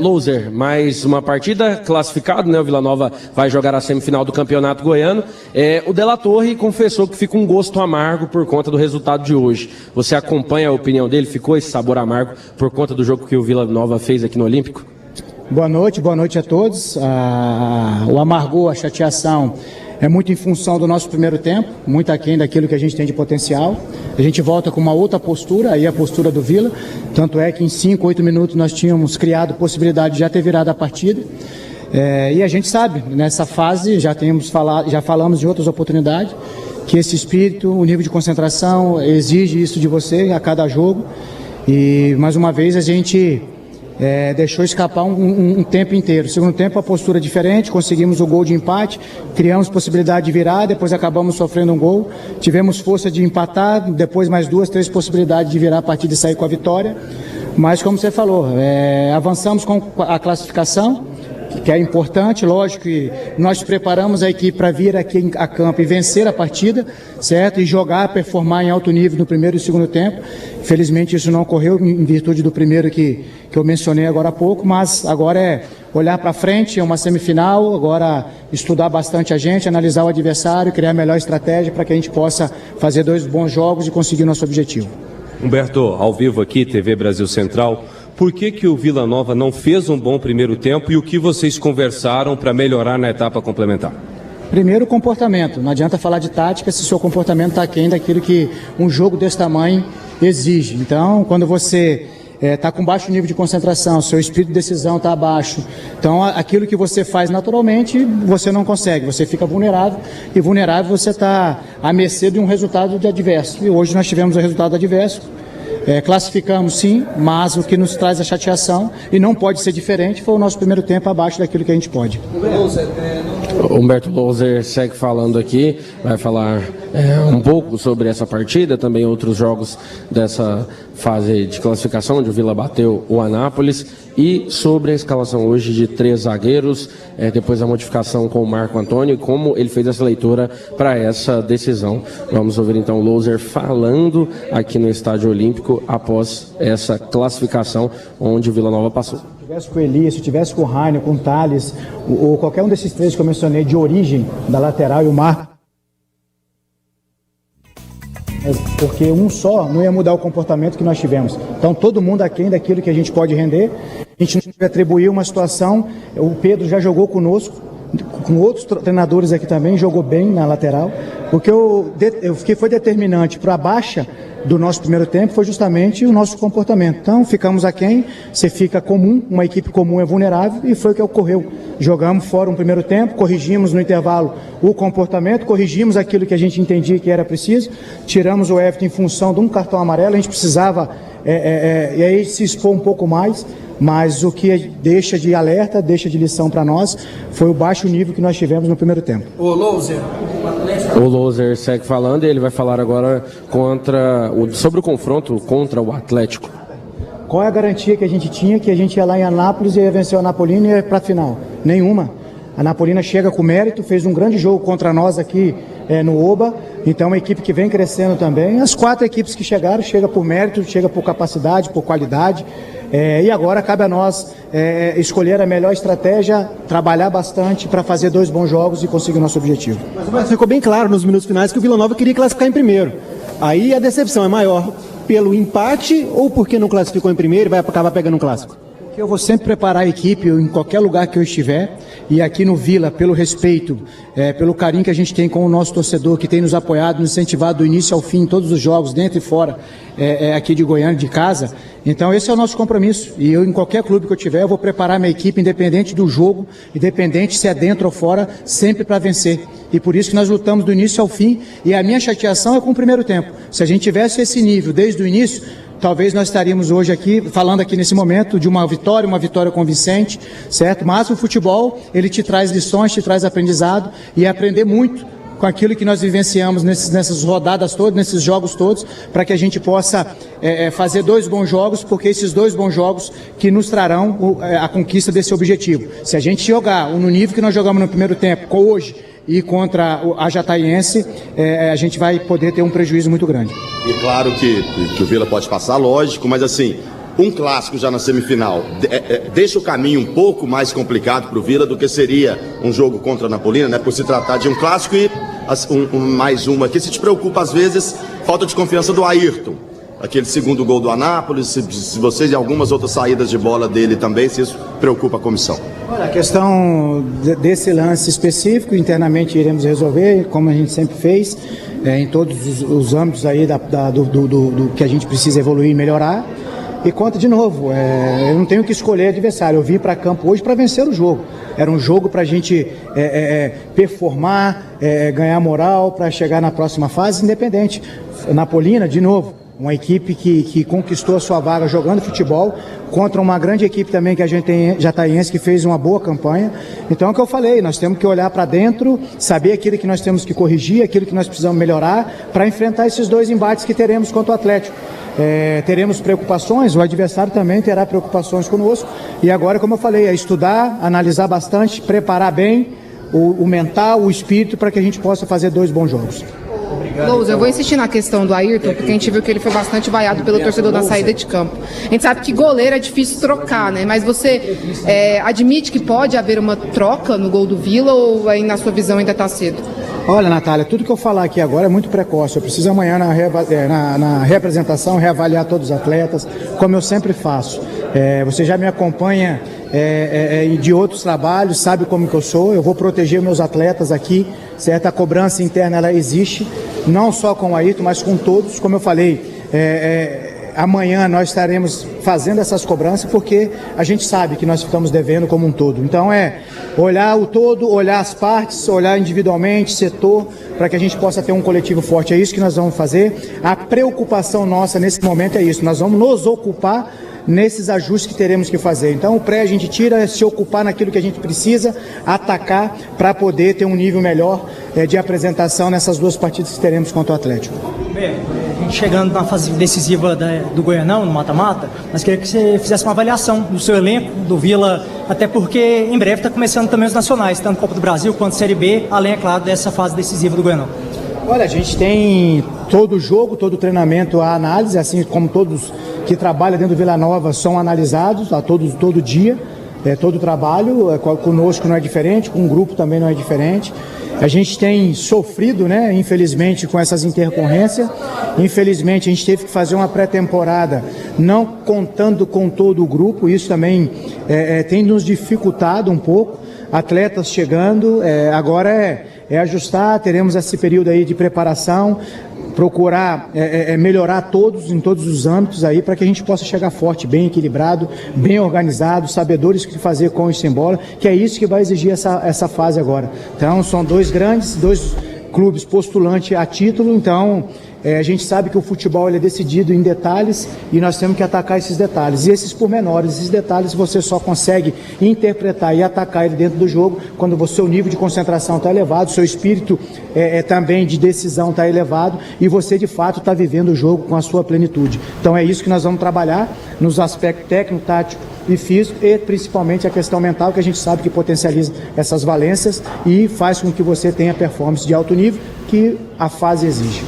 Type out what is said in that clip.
Loser, mais uma partida, classificado, né? O Vila Nova vai jogar a semifinal do Campeonato Goiano. O De La Torre confessou que fica um gosto amargo por conta do resultado de hoje. Você acompanha a opinião dele? Ficou esse sabor amargo por conta do jogo que o Vila Nova fez aqui no Olímpico? Boa noite a todos. O amargor, a chateação é muito em função do nosso primeiro tempo, muito aquém daquilo que a gente tem de potencial. A gente volta com uma outra postura, aí a postura do Vila. Tanto é que em 5, 8 minutos nós tínhamos criado possibilidade de já ter virado a partida. E a gente sabe, nessa fase, já falamos de outras oportunidades, que esse espírito, o nível de concentração, exige isso de você a cada jogo. E mais uma vez a gente deixou escapar um tempo inteiro. Segundo tempo, a postura diferente, conseguimos o gol de empate, criamos possibilidade de virar, depois acabamos sofrendo um gol, tivemos força de empatar, depois mais 2, 3 possibilidades de virar a partida e sair com a vitória. Mas, como você falou, avançamos com a classificação, que é importante, lógico que nós preparamos a equipe para vir aqui a campo e vencer a partida, certo? E jogar, performar em alto nível no primeiro e segundo tempo. Infelizmente isso não ocorreu em virtude do primeiro que eu mencionei agora há pouco, mas agora é olhar para frente, é uma semifinal, agora estudar bastante a gente, analisar o adversário, criar a melhor estratégia para que a gente possa fazer 2 bons jogos e conseguir o nosso objetivo. Humberto, ao vivo aqui, TV Brasil Central. Por que o Vila Nova não fez um bom primeiro tempo e o que vocês conversaram para melhorar na etapa complementar? Primeiro, o comportamento. Não adianta falar de tática se o seu comportamento está aquém daquilo que um jogo desse tamanho exige. Então, quando você está com baixo nível de concentração, seu espírito de decisão está abaixo, então aquilo que você faz naturalmente, você não consegue, você fica vulnerável, e vulnerável você está à mercê de um resultado de adverso. E hoje nós tivemos o resultado adverso. Classificamos sim, mas o que nos traz a chateação, e não pode ser diferente, foi o nosso primeiro tempo abaixo daquilo que a gente pode. Humberto Loser segue falando aqui, vai falar um pouco sobre essa partida, também outros jogos dessa fase de classificação, onde o Vila bateu o Anápolis, e sobre a escalação hoje de 3 zagueiros, depois da modificação com o Marco Antônio, e como ele fez essa leitura para essa decisão. Vamos ouvir então o Loser falando aqui no Estádio Olímpico após essa classificação onde o Vila Nova passou. Se tivesse com o Elias, se tivesse com o Rainer, com o Thales, ou qualquer um desses 3 que eu mencionei de origem da lateral e o Marco, porque um só não ia mudar o comportamento que nós tivemos. Então todo mundo aquém daquilo que a gente pode render. A gente não atribuiu uma situação. O Pedro já jogou conosco, com outros treinadores aqui também, jogou bem na lateral. O que foi determinante para a baixa do nosso primeiro tempo foi justamente o nosso comportamento. Então ficamos aquém, você fica comum, uma equipe comum é vulnerável, e foi o que ocorreu. Jogamos fora um primeiro tempo, corrigimos no intervalo o comportamento, corrigimos aquilo que a gente entendia que era preciso, tiramos o Everton em função de um cartão amarelo, a gente precisava e aí se expor um pouco mais, mas o que deixa de alerta, deixa de lição para nós, foi o baixo nível que nós tivemos no primeiro tempo. O Loser segue falando, e ele vai falar agora sobre o confronto contra o Atlético. Qual é a garantia que a gente tinha que a gente ia lá em Anápolis e ia vencer o Anapolina e ia para a final? Nenhuma. A Anapolina chega com mérito, fez um grande jogo contra nós aqui no Oba, então é uma equipe que vem crescendo também. As 4 equipes que chegaram, chega por mérito, chega por capacidade, por qualidade. E agora cabe a nós escolher a melhor estratégia, trabalhar bastante para fazer 2 bons jogos e conseguir o nosso objetivo. Mas ficou bem claro nos minutos finais que o Vila Nova queria classificar em primeiro. Aí a decepção é maior pelo empate ou porque não classificou em primeiro e vai acabar pegando um clássico? Eu vou sempre preparar a equipe em qualquer lugar que eu estiver, e aqui no Vila, pelo respeito, pelo carinho que a gente tem com o nosso torcedor, que tem nos apoiado, nos incentivado do início ao fim, em todos os jogos, dentro e fora, aqui de Goiânia, de casa. Então esse é o nosso compromisso, e eu em qualquer clube que eu tiver, eu vou preparar minha equipe, independente do jogo, independente se é dentro ou fora, sempre para vencer. E por isso que nós lutamos do início ao fim, e a minha chateação é com o primeiro tempo. Se a gente tivesse esse nível desde o início, talvez nós estaríamos hoje aqui, falando aqui nesse momento, de uma vitória convincente, certo? Mas o futebol, ele te traz lições, te traz aprendizado, e aprender muito com aquilo que nós vivenciamos nessas rodadas todas, nesses jogos todos, para que a gente possa fazer 2 bons jogos, porque esses 2 bons jogos que nos trarão a conquista desse objetivo. Se a gente jogar no nível que nós jogamos no primeiro tempo, hoje, e contra a Jataiense, a gente vai poder ter um prejuízo muito grande. E claro que o Vila pode passar, lógico, mas assim, um clássico já na semifinal deixa o caminho um pouco mais complicado para o Vila do que seria um jogo contra a Napolina, né? Por se tratar de um clássico e mais uma aqui. Se te preocupa, às vezes, falta de confiança do Ayrton. Aquele segundo gol do Anápolis, se vocês e algumas outras saídas de bola dele também, se isso preocupa a comissão. Olha, a questão desse lance específico, internamente iremos resolver, como a gente sempre fez, em todos os âmbitos aí do que a gente precisa evoluir e melhorar. E conta de novo, eu não tenho que escolher adversário, eu vim para campo hoje para vencer o jogo. Era um jogo para a gente performar, ganhar moral, para chegar na próxima fase, independente. Napolina, de novo, uma equipe que conquistou a sua vaga jogando futebol, contra uma grande equipe também que a gente tem, jataiense, que fez uma boa campanha. Então é o que eu falei, nós temos que olhar para dentro, saber aquilo que nós temos que corrigir, aquilo que nós precisamos melhorar, para enfrentar esses dois embates que teremos contra o Atlético. Teremos preocupações, o adversário também terá preocupações conosco, e agora, como eu falei, é estudar, analisar bastante, preparar bem o mental, o espírito, para que a gente possa fazer dois bons jogos. Lousa, eu vou insistir na questão do Ayrton, porque a gente viu que ele foi bastante vaiado pelo torcedor na saída de campo. A gente sabe que goleiro é difícil trocar, né? Mas você admite que pode haver uma troca no gol do Vila, ou aí na sua visão ainda está cedo? Olha, Natália, tudo que eu falar aqui agora é muito precoce. Eu preciso amanhã na reapresentação reavaliar todos os atletas, como eu sempre faço. Você já me acompanha de outros trabalhos, sabe como que eu sou. Eu vou proteger meus atletas aqui, certo? A cobrança interna, ela existe, não só com o Ayrton, mas com todos. Como eu falei, amanhã nós estaremos fazendo essas cobranças, porque a gente sabe que nós ficamos devendo como um todo. Então olhar o todo, olhar as partes, olhar individualmente, setor, para que a gente possa ter um coletivo forte. É isso que nós vamos fazer. A preocupação nossa nesse momento é isso. Nós vamos nos ocupar nesses ajustes que teremos que fazer. Então o pré a gente tira, se ocupar naquilo que a gente precisa, atacar para poder ter um nível melhor de apresentação nessas duas partidas que teremos contra o Atlético. A gente chegando na fase decisiva do Goianão, no mata-mata, mas queria que você fizesse uma avaliação do seu elenco, do Vila, até porque em breve está começando também os nacionais, tanto Copa do Brasil quanto Série B, além, é claro, dessa fase decisiva do Goianão. Olha, a gente tem todo jogo, todo treinamento a análise, assim como todos que trabalham dentro do Vila Nova são analisados todo dia, todo trabalho, conosco não é diferente, com o grupo também não é diferente. A gente tem sofrido, né, infelizmente, com essas intercorrências. Infelizmente, a gente teve que fazer uma pré-temporada não contando com todo o grupo. Isso também tem nos dificultado um pouco. Atletas chegando, agora é ajustar, teremos esse período aí de preparação, procurar melhorar em todos os âmbitos aí, para que a gente possa chegar forte, bem equilibrado, bem organizado, sabedores o que fazer com e sem bola, que é isso que vai exigir essa fase agora. Então são dois clubes postulantes a título, então a gente sabe que o futebol ele é decidido em detalhes e nós temos que atacar esses detalhes. E esses pormenores, esses detalhes você só consegue interpretar e atacar ele dentro do jogo quando o seu nível de concentração está elevado, seu espírito também de decisão está elevado e você de fato está vivendo o jogo com a sua plenitude. Então é isso que nós vamos trabalhar nos aspectos técnico, tático e físico, e principalmente a questão mental, que a gente sabe que potencializa essas valências e faz com que você tenha performance de alto nível que a fase exige.